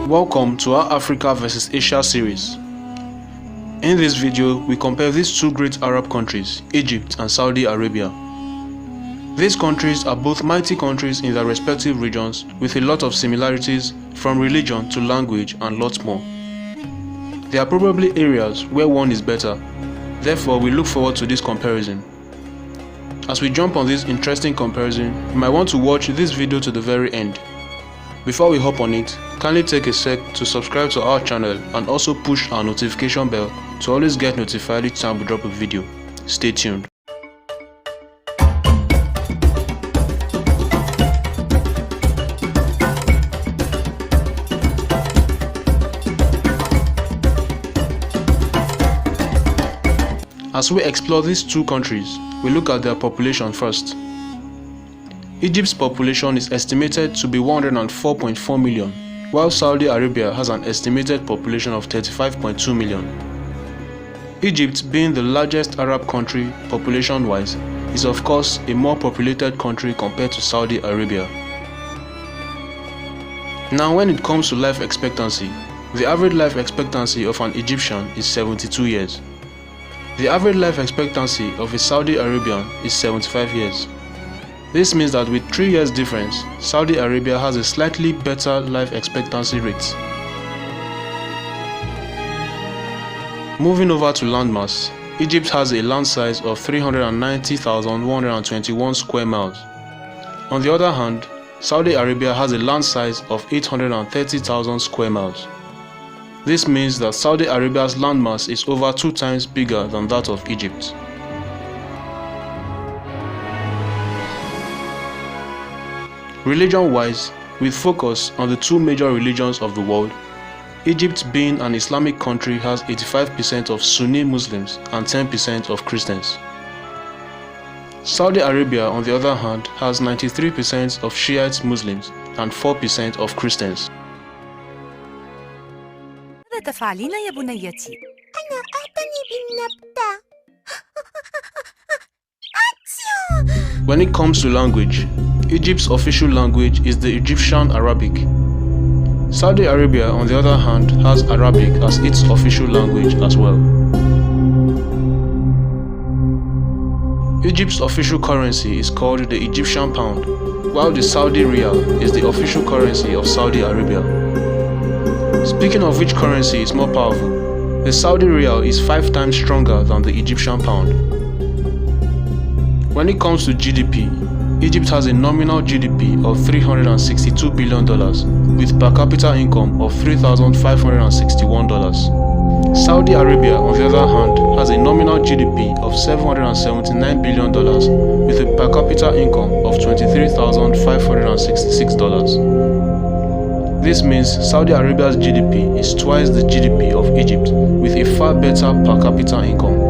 Welcome to our Africa vs Asia series. In this video, we compare these two great Arab countries, Egypt and Saudi Arabia. These countries are both mighty countries in their respective regions with a lot of similarities from religion to language and lots more. There are probably areas where one is better, therefore we look forward to this comparison. As we jump on this interesting comparison, you might want to watch this video to the very end. Before we hop on it, kindly take a sec to subscribe to our channel and also push our notification bell to always get notified each time we drop a video. Stay tuned. As we explore these two countries, we look at their population first. Egypt's population is estimated to be 104.4 million, while Saudi Arabia has an estimated population of 35.2 million. Egypt, being the largest Arab country population-wise, is of course a more populated country compared to Saudi Arabia. Now when it comes to life expectancy, the average life expectancy of an Egyptian is 72 years. The average life expectancy of a Saudi Arabian is 75 years. This means that with 3 years difference, Saudi Arabia has a slightly better life expectancy rate. Moving over to landmass, Egypt has a land size of 390,121 square miles. On the other hand, Saudi Arabia has a land size of 830,000 square miles. This means that Saudi Arabia's landmass is over 2 times bigger than that of Egypt. Religion-wise, with focus on the two major religions of the world, Egypt, being an Islamic country, has 85% of Sunni Muslims and 10% of Christians. Saudi Arabia, on the other hand, has 93% of Shiite Muslims and 4% of Christians. ماذا تفعلين يا بنيتي؟ أنا أعتني بالنبتة. When it comes to language, Egypt's official language is the Egyptian Arabic. Saudi Arabia, on the other hand, has Arabic as its official language as well. Egypt's official currency is called the Egyptian pound, while the Saudi riyal is the official currency of Saudi Arabia. Speaking of which currency is more powerful, the Saudi riyal is 5 times stronger than the Egyptian pound. When it comes to GDP, Egypt has a nominal GDP of $362 billion with per capita income of $3,561. Saudi Arabia, on the other hand, has a nominal GDP of $779 billion with a per capita income of $23,566. This means Saudi Arabia's GDP is twice the GDP of Egypt with a far better per capita income.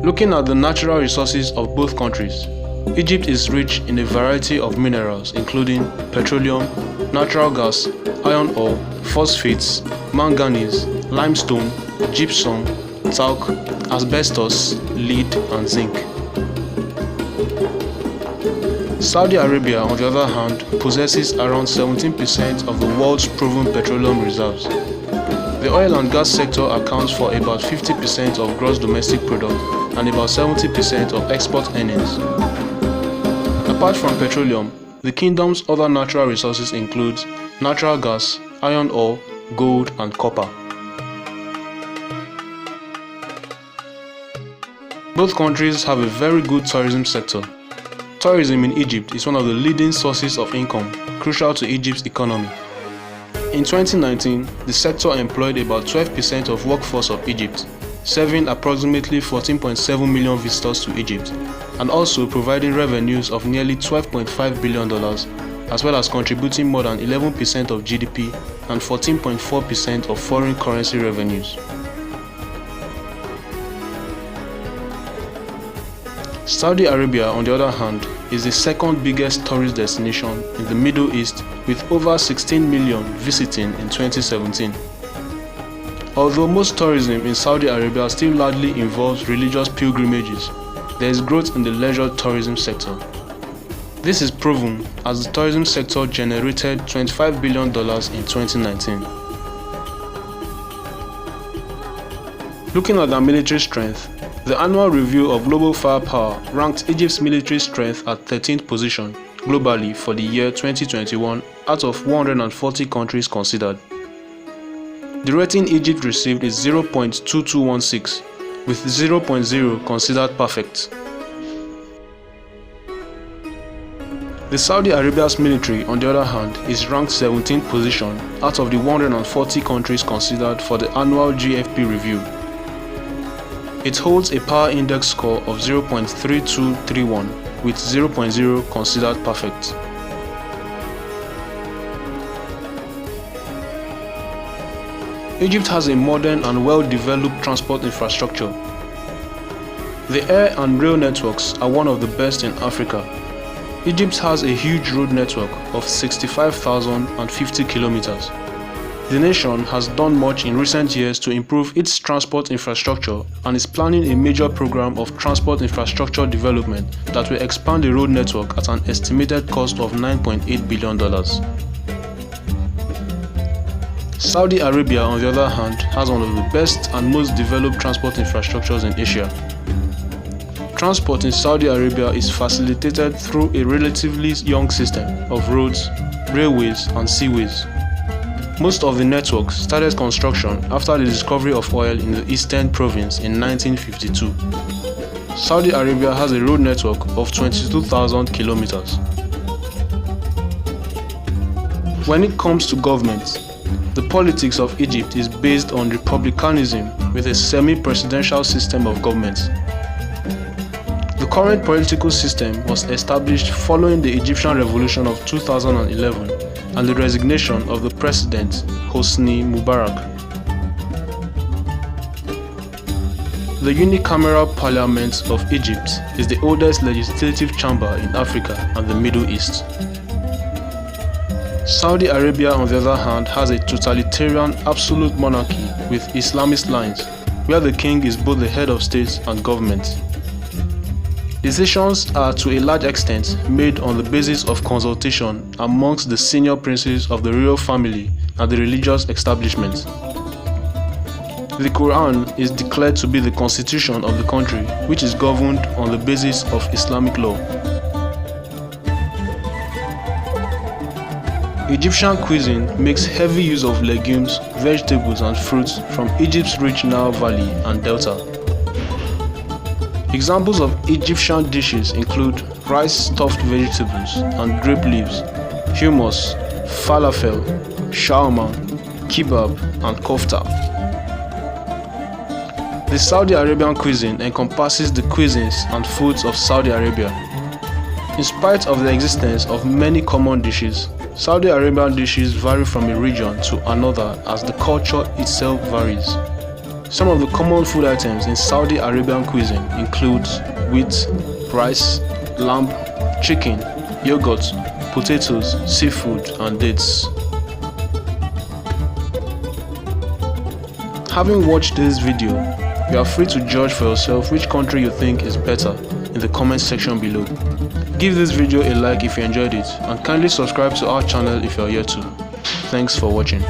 Looking at the natural resources of both countries, Egypt is rich in a variety of minerals including petroleum, natural gas, iron ore, phosphates, manganese, limestone, gypsum, talc, asbestos, lead and zinc. Saudi Arabia, on the other hand, possesses around 17% of the world's proven petroleum reserves. The oil and gas sector accounts for about 50% of gross domestic product and about 70% of export earnings. Apart from petroleum, the kingdom's other natural resources include natural gas, iron ore, gold and copper. Both countries have a very good tourism sector. Tourism in Egypt is one of the leading sources of income, crucial to Egypt's economy. In 2019, the sector employed about 12% of workforce of Egypt, serving approximately 14.7 million visitors to Egypt, and also providing revenues of nearly $12.5 billion, as well as contributing more than 11% of GDP and 14.4% of foreign currency revenues. Saudi Arabia, on the other hand, is the second biggest tourist destination in the Middle East with over 16 million visiting in 2017. Although most tourism in Saudi Arabia still largely involves religious pilgrimages, there is growth in the leisure tourism sector. This is proven as the tourism sector generated $25 billion in 2019. Looking at their military strength, the annual review of global firepower ranked Egypt's military strength at 13th position globally for the year 2021 out of 140 countries considered. The rating Egypt received is 0.2216, with 0.0 considered perfect. The Saudi Arabia's military, on the other hand, is ranked 17th position out of the 140 countries considered for the annual GFP review. It holds a power index score of 0.3231 with 0.0 considered perfect. Egypt has a modern and well-developed transport infrastructure. The air and rail networks are one of the best in Africa. Egypt has a huge road network of 65,050 kilometers. The nation has done much in recent years to improve its transport infrastructure and is planning a major program of transport infrastructure development that will expand the road network at an estimated cost of $9.8 billion. Saudi Arabia, on the other hand, has one of the best and most developed transport infrastructures in Asia. Transport in Saudi Arabia is facilitated through a relatively young system of roads, railways, and seaways. Most of the network started construction after the discovery of oil in the Eastern Province in 1952. Saudi Arabia has a road network of 22,000 kilometers. When it comes to government, the politics of Egypt is based on republicanism with a semi-presidential system of government. The current political system was established following the Egyptian Revolution of 2011 and the resignation of the president Hosni Mubarak. The unicameral parliament of Egypt is the oldest legislative chamber in Africa and the Middle East. Saudi Arabia, on the other hand, has a totalitarian absolute monarchy with Islamist lines, where the king is both the head of state and government. Decisions are to a large extent made on the basis of consultation amongst the senior princes of the royal family and the religious establishment. The Quran is declared to be the constitution of the country, which is governed on the basis of Islamic law. Egyptian cuisine makes heavy use of legumes, vegetables and fruits from Egypt's rich Nile Valley and Delta. Examples of Egyptian dishes include rice stuffed vegetables and grape leaves, hummus, falafel, shawarma, kebab, and kofta. The Saudi Arabian cuisine encompasses the cuisines and foods of Saudi Arabia. In spite of the existence of many common dishes, Saudi Arabian dishes vary from a region to another as the culture itself varies. Some of the common food items in Saudi Arabian cuisine include wheat, rice, lamb, chicken, yogurt, potatoes, seafood, and dates. Having watched this video, you are free to judge for yourself which country you think is better in the comment section below. Give this video a like if you enjoyed it and kindly subscribe to our channel if you are yet to. Thanks for watching.